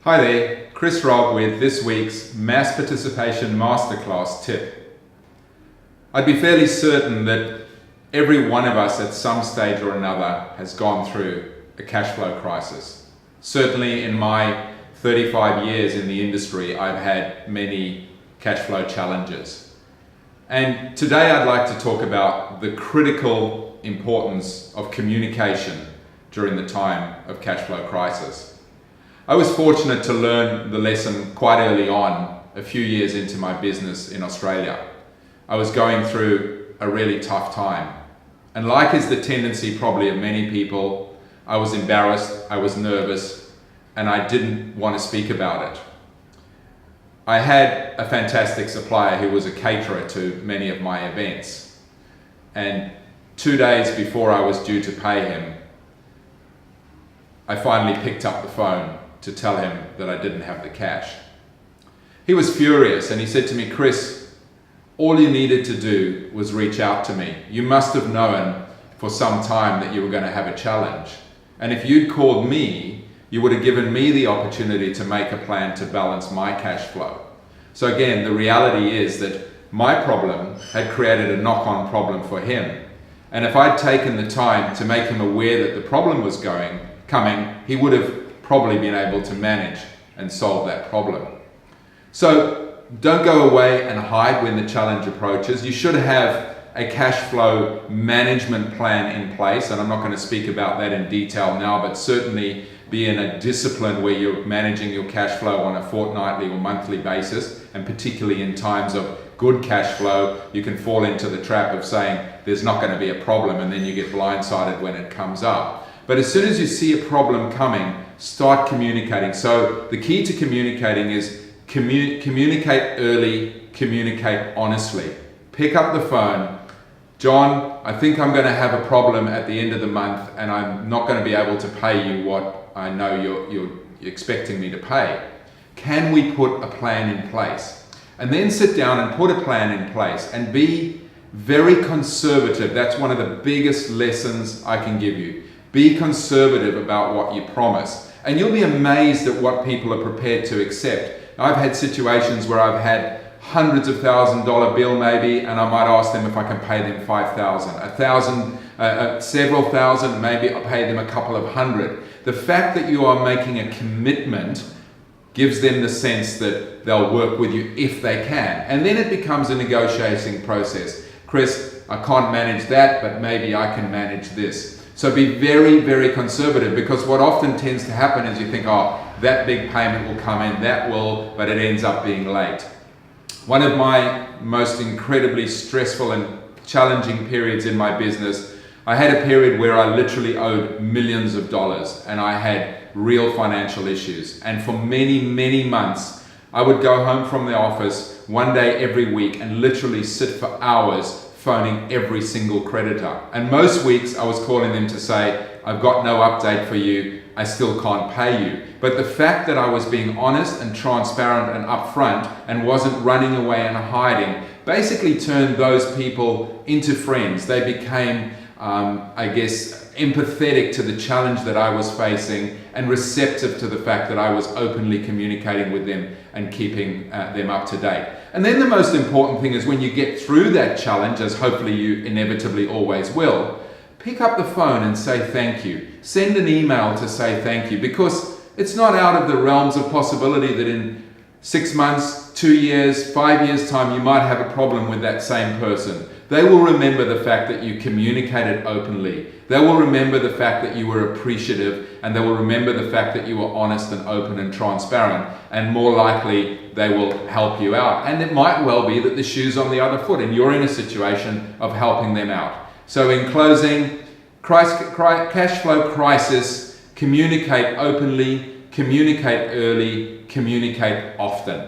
Hi there, Chris Robb with this week's Mass Participation Masterclass tip. I'd be fairly certain that every one of us at some stage or another has gone through a cash flow crisis. Certainly in my 35 years in the industry, I've had many cash flow challenges. And today I'd like to talk about the critical importance of communication during the time of cash flow crisis. I was fortunate to learn the lesson quite early on, a few years into my business in Australia. I was going through a really tough time. And like is the tendency probably of many people, I was embarrassed, I was nervous, and I didn't want to speak about it. I had a fantastic supplier who was a caterer to many of my events. And 2 days before I was due to pay him, I finally picked up the phone to tell him that I didn't have the cash. He was furious and he said to me, "Chris, all you needed to do was reach out to me. You must have known for some time that you were going to have a challenge. And if you'd called me, you would have given me the opportunity to make a plan to balance my cash flow." So again, the reality is that my problem had created a knock-on problem for him. And if I'd taken the time to make him aware that the problem was coming, he would have probably been able to manage and solve that problem. So don't go away and hide when the challenge approaches. You should have a cash flow management plan in place, and I'm not going to speak about that in detail now, but certainly be in a discipline where you're managing your cash flow on a fortnightly or monthly basis, and particularly in times of good cash flow, you can fall into the trap of saying there's not going to be a problem, and then you get blindsided when it comes up. But as soon as you see a problem coming, start communicating. So the key to communicating is communicate early, communicate honestly. Pick up the phone. "John, I think I'm going to have a problem at the end of the month and I'm not going to be able to pay you what I know you're expecting me to pay. Can we put a plan in place?" And then sit down and put a plan in place and be very conservative. That's one of the biggest lessons I can give you. Be conservative about what you promise. And you'll be amazed at what people are prepared to accept. I've had situations where I've had hundreds of $1,000 bill maybe, and I might ask them if I can pay them $5,000, several thousand, maybe I'll pay them a couple of hundred. The fact that you are making a commitment gives them the sense that they'll work with you if they can. And then it becomes a negotiating process. "Chris, I can't manage that, but maybe I can manage this." So be very, very conservative, because what often tends to happen is you think, "Oh, that big payment will come in, but it ends up being late." One of my most incredibly stressful and challenging periods in my business, I had a period where I literally owed millions of dollars and I had real financial issues. And for many, many months, I would go home from the office one day every week and literally sit for hours phoning every single creditor. And most weeks I was calling them to say, "I've got no update for you, I still can't pay you." But the fact that I was being honest and transparent and upfront and wasn't running away and hiding basically turned those people into friends. They became, empathetic to the challenge that I was facing and receptive to the fact that I was openly communicating with them and keeping them up to date. And then the most important thing is when you get through that challenge, as hopefully you inevitably always will, pick up the phone and say thank you. Send an email to say thank you, because it's not out of the realms of possibility that in 6 months, 2 years, 5 years' time, you might have a problem with that same person. They will remember the fact that you communicated openly. They will remember the fact that you were appreciative, and they will remember the fact that you were honest and open and transparent, and more likely they will help you out. And it might well be that the shoe's on the other foot and you're in a situation of helping them out. So in closing, cash flow crisis, communicate openly, communicate early, communicate often.